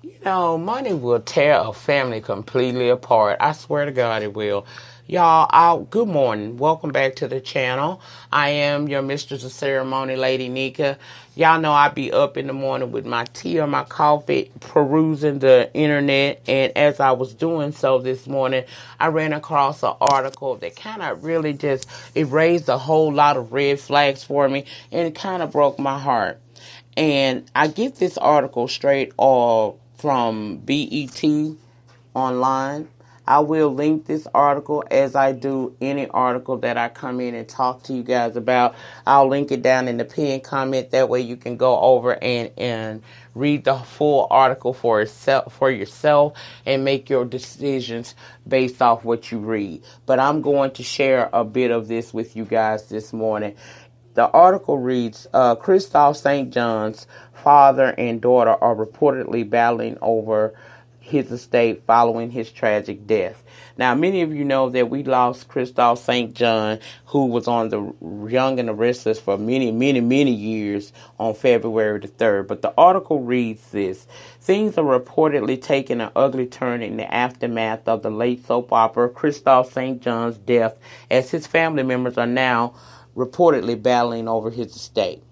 Money will tear a family completely apart. I swear to God it will. Y'all, good morning. Welcome back to the channel. I am your mistress of ceremony, Lady Nyca. Y'all know I be up in the morning with my tea or my coffee, perusing the internet. And as I was doing so this morning, I ran across an article that kind of really just, it raised a whole lot of red flags for me. And it kind of broke my heart. And I get this article straight off from BET online. I will link this article as I do any article that I come in and talk to you guys about. I'll link it down in the pinned comment. That way you can go over and read the full article for yourself and make your decisions based off what you read. But I'm going to share a bit of this with you guys this morning. The article reads, Kristoff St.John's father and daughter are reportedly battling over his estate following his tragic death. Now, many of you know that we lost Kristoff St. John, who was on the Young and the Restless for many, many, many years on February the 3rd. But the article reads this. Things are reportedly taking an ugly turn in the aftermath of the late soap opera Kristoff St. John's death, as his family members are now reportedly battling over his estate.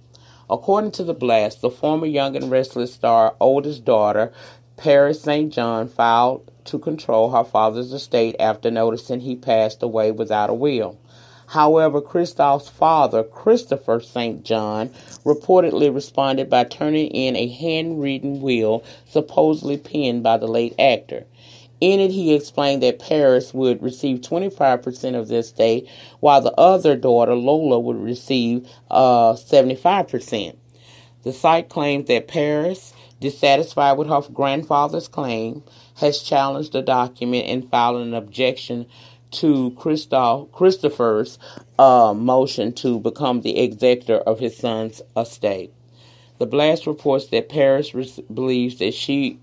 According to the blast, the former Young and Restless star oldest daughter, Paris St. John, filed to control her father's estate after noticing he passed away without a will. However, Kristoff's father, Kristoff St. John, reportedly responded by turning in a handwritten will supposedly penned by the late actor. In it, he explained that Paris would receive 25% of the estate, while the other daughter, Lola, would receive 75%. The site claims that Paris, dissatisfied with her grandfather's claim, has challenged the document and filed an objection to Christopher's motion to become the executor of his son's estate. The blast reports that Paris believes that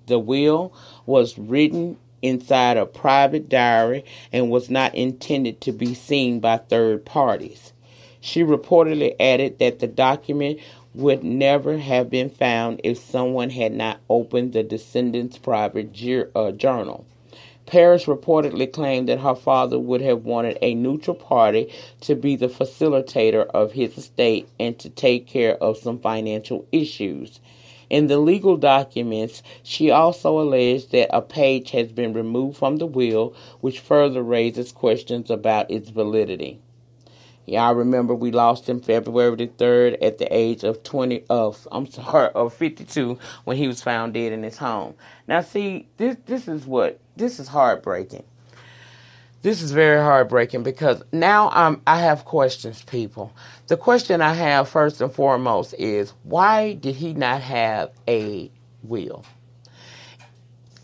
the will was written inside a private diary and was not intended to be seen by third parties. She reportedly added that the document would never have been found if someone had not opened the descendant's private journal. Paris reportedly claimed that her father would have wanted a neutral party to be the facilitator of his estate and to take care of some financial issues. In the legal documents, she also alleged that a page has been removed from the will, which further raises questions about its validity. Y'all remember we lost him February the 3rd at the age of 52 when he was found dead in his home. Now see, this is heartbreaking. This is very heartbreaking because now I have questions, people. The question I have first and foremost is, why did he not have a will?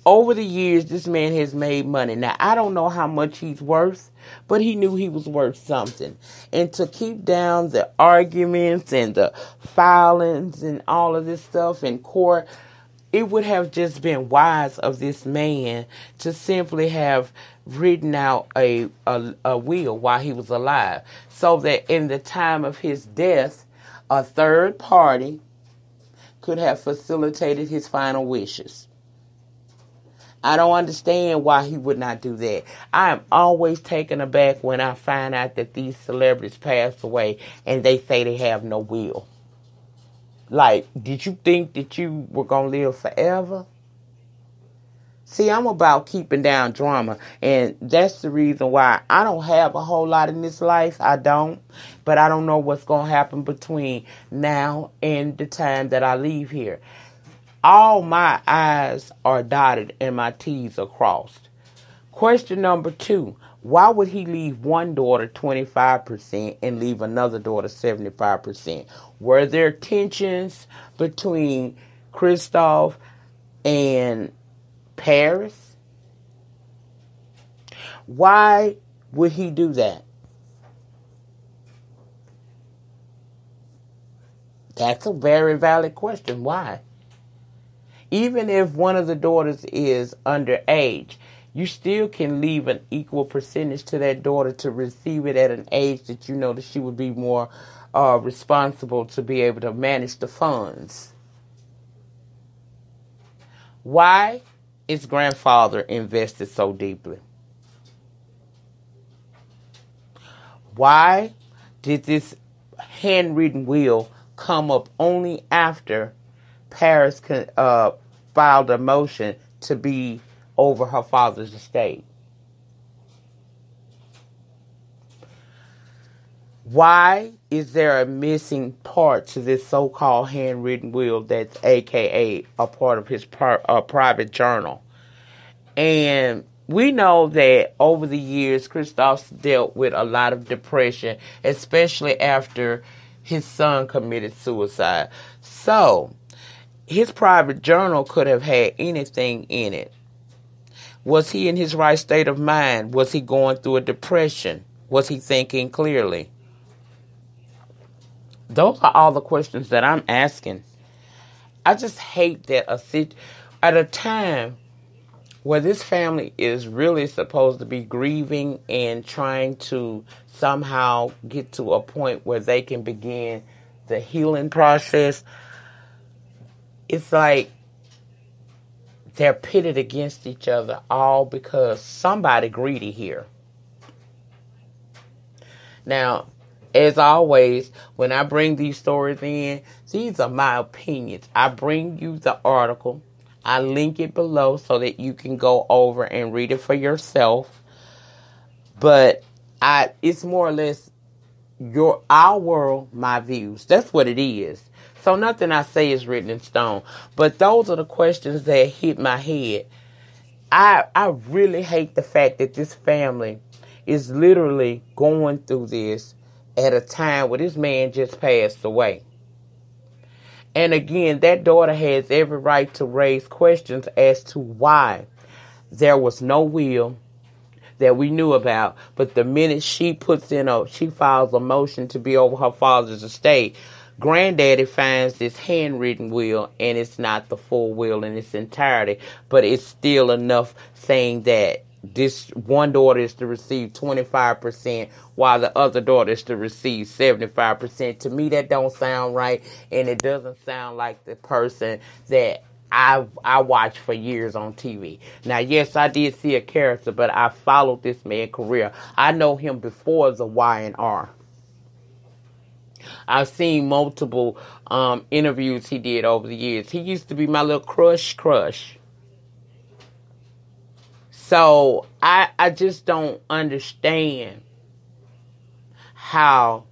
Over the years, this man has made money. Now, I don't know how much he's worth, but he knew he was worth something. And to keep down the arguments and the filings and all of this stuff in court, it would have just been wise of this man to simply have written out a will while he was alive, so that in the time of his death, a third party could have facilitated his final wishes. I don't understand why he would not do that. I am always taken aback when I find out that these celebrities pass away and they say they have no will. Like, did you think that you were going to live forever? See, I'm about keeping down drama, and that's the reason why I don't have a whole lot in this life. I don't, but I don't know what's going to happen between now and the time that I leave here. All my I's are dotted and my T's are crossed. Question number 2. Why would he leave one daughter 25% and leave another daughter 75%? Were there tensions between Kristoff and Paris? Why would he do that? That's a very valid question. Why? Even if one of the daughters is underage, you still can leave an equal percentage to that daughter to receive it at an age that you know that she would be more responsible to be able to manage the funds. Why is grandfather invested so deeply? Why did this handwritten will come up only after Paris filed a motion to be over her father's estate? Why is there a missing part to this so-called handwritten will that's AKA a part of his private journal? And we know that over the years, Kristoff's dealt with a lot of depression, especially after his son committed suicide. So, his private journal could have had anything in it. Was he in his right state of mind? Was he going through a depression? Was he thinking clearly? Those are all the questions that I'm asking. I just hate that at a time where this family is really supposed to be grieving and trying to somehow get to a point where they can begin the healing process, it's like they're pitted against each other all because somebody greedy here. Now, as always, when I bring these stories in, these are my opinions. I bring you the article. I link it below so that you can go over and read it for yourself. But it's more or less our world, my views. That's what it is. So nothing I say is written in stone. But those are the questions that hit my head. I really hate the fact that this family is literally going through this at a time where this man just passed away. And again, that daughter has every right to raise questions as to why there was no will that we knew about. But the minute she files a motion to be over her father's estate, granddaddy finds this handwritten will, and it's not the full will in its entirety, but it's still enough saying that this one daughter is to receive 25% while the other daughter is to receive 75%. To me, that don't sound right, and it doesn't sound like the person that I watched for years on TV. Now, yes, I did see a character, but I followed this man's career. I know him before the Y&R. I've seen multiple interviews he did over the years. He used to be my little crush. So I just don't understand how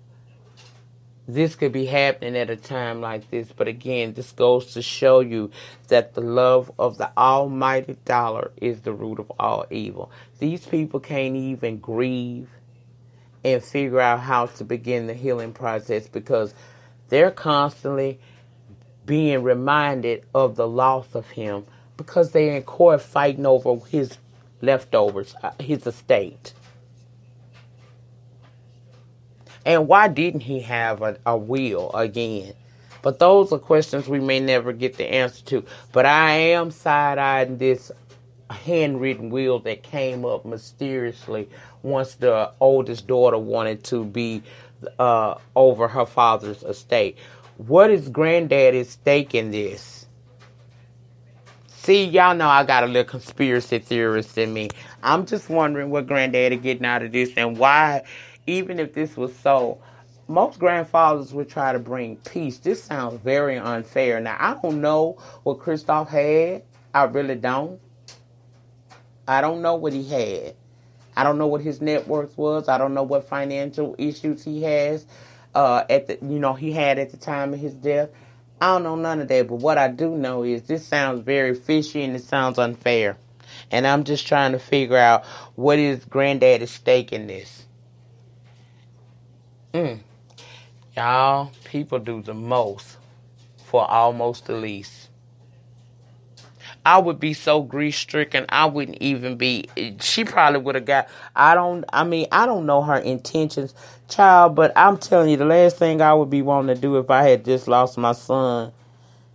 this could be happening at a time like this. But again, this goes to show you that the love of the almighty dollar is the root of all evil. These people can't even grieve and figure out how to begin the healing process because they're constantly being reminded of the loss of him because they're in court fighting over his leftovers, his estate. And why didn't he have a will again? But those are questions we may never get the answer to. But I am side-eyeing this handwritten will that came up mysteriously once the oldest daughter wanted to be over her father's estate. What is granddaddy's stake in this? See, y'all know I got a little conspiracy theorist in me. I'm just wondering what granddaddy getting out of this and why, even if this was so, most grandfathers would try to bring peace. This sounds very unfair. Now, I don't know what Kristoff had. I really don't. I don't know what he had. I don't know what his net worth was. I don't know what financial issues he has he had at the time of his death. I don't know none of that, but what I do know is this sounds very fishy and it sounds unfair. And I'm just trying to figure out what is granddaddy's stake in this. Y'all, people do the most for almost the least. I would be so grief-stricken, I wouldn't even be, she probably would have got, I don't know her intentions, child, but I'm telling you, the last thing I would be wanting to do if I had just lost my son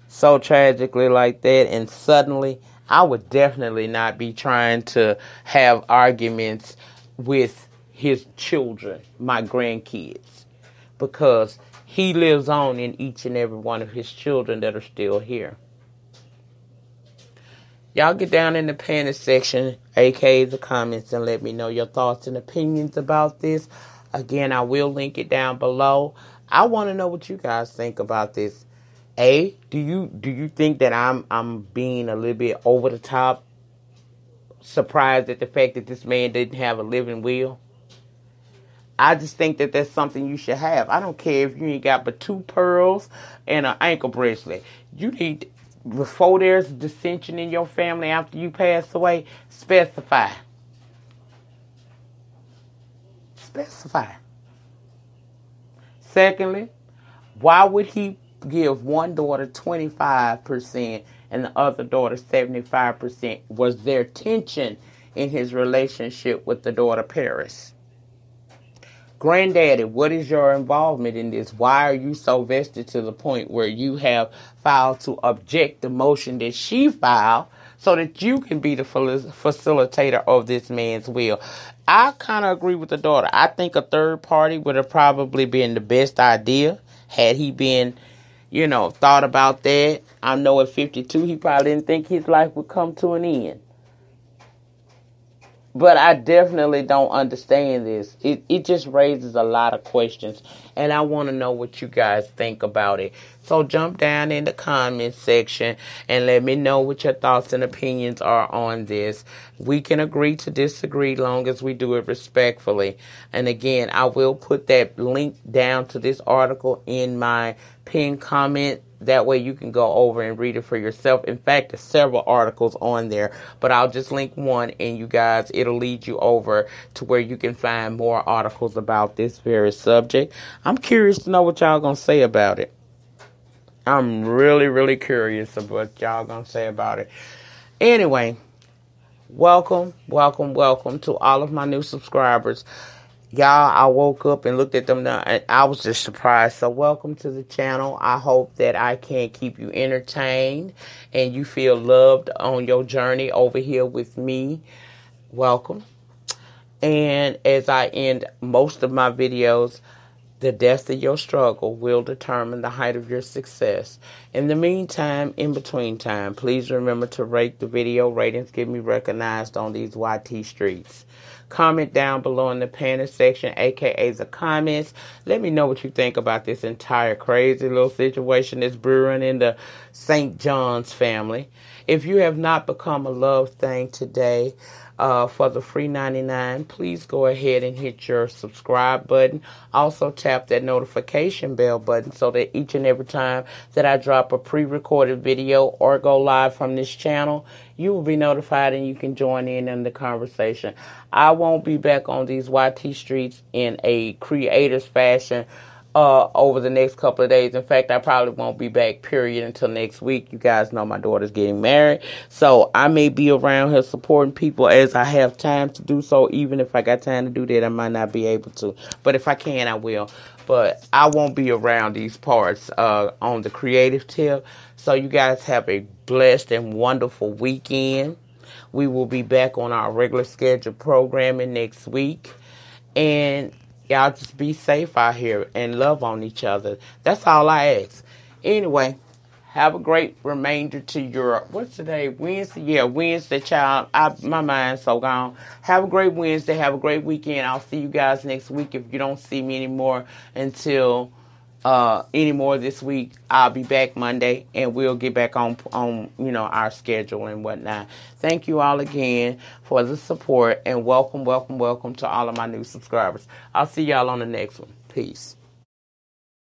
so tragically like that, and suddenly, I would definitely not be trying to have arguments with his children, my grandkids, because he lives on in each and every one of his children that are still here. Y'all get down in the panic section, aka the comments, and let me know your thoughts and opinions about this. Again, I will link it down below. I want to know what you guys think about this. Do you think that I'm being a little bit over the top, surprised at the fact that this man didn't have a living will? I just think that that's something you should have. I don't care if you ain't got but 2 pearls and an ankle bracelet. You need, before there's dissension in your family after you pass away, specify. Specify. Secondly, why would he give one daughter 25% and the other daughter 75%? Was there tension in his relationship with the daughter Paris? Granddaddy, what is your involvement in this? Why are you so vested to the point where you have filed to object the motion that she filed so that you can be the facilitator of this man's will? I kind of agree with the daughter. I think a third party would have probably been the best idea had he been, thought about that. I know at 52, he probably didn't think his life would come to an end. But I definitely don't understand this. It just raises a lot of questions. And I want to know what you guys think about it. So jump down in the comments section and let me know what your thoughts and opinions are on this. We can agree to disagree long as we do it respectfully. And again, I will put that link down to this article in my pinned comment. That way you can go over and read it for yourself. In fact, there's several articles on there, but I'll just link one and you guys, it'll lead you over to where you can find more articles about this very subject. I'm curious to know what y'all gonna say about it. I'm really, really curious about what y'all gonna say about it. Anyway, welcome to all of my new subscribers. Y'all, I woke up and looked at them now, and I was just surprised. So welcome to the channel. I hope that I can keep you entertained and you feel loved on your journey over here with me. Welcome. And as I end most of my videos, the depth of your struggle will determine the height of your success. In the meantime, in between time, please remember to rate the video. Ratings get me recognized on these YT streets. Comment down below in the panic section, aka the comments. Let me know what you think about this entire crazy little situation that's brewing in the St. John's family. If you have not become a love thing today, for the free 99, please go ahead and hit your subscribe button. Also tap that notification bell button so that each and every time that I drop a pre-recorded video or go live from this channel, you will be notified and you can join in the conversation. I won't be back on these YT streets in a creator's fashion over the next couple of days. In fact, I probably won't be back, period, until next week. You guys know my daughter's getting married. So I may be around here supporting people as I have time to do so. Even if I got time to do that, I might not be able to. But if I can, I will. But I won't be around these parts on the creative tip. So you guys have a blessed and wonderful weekend. We will be back on our regular scheduled programming next week. And y'all just be safe out here and love on each other. That's all I ask. Anyway, have a great remainder to your, what's today? Wednesday? Yeah, Wednesday, child. My mind's so gone. Have a great Wednesday. Have a great weekend. I'll see you guys next week. If you don't see me anymore until anymore this week, I'll be back Monday and we'll get back on our schedule and whatnot. Thank you all again for the support and welcome to all of my new subscribers. I'll see y'all on the next one. Peace.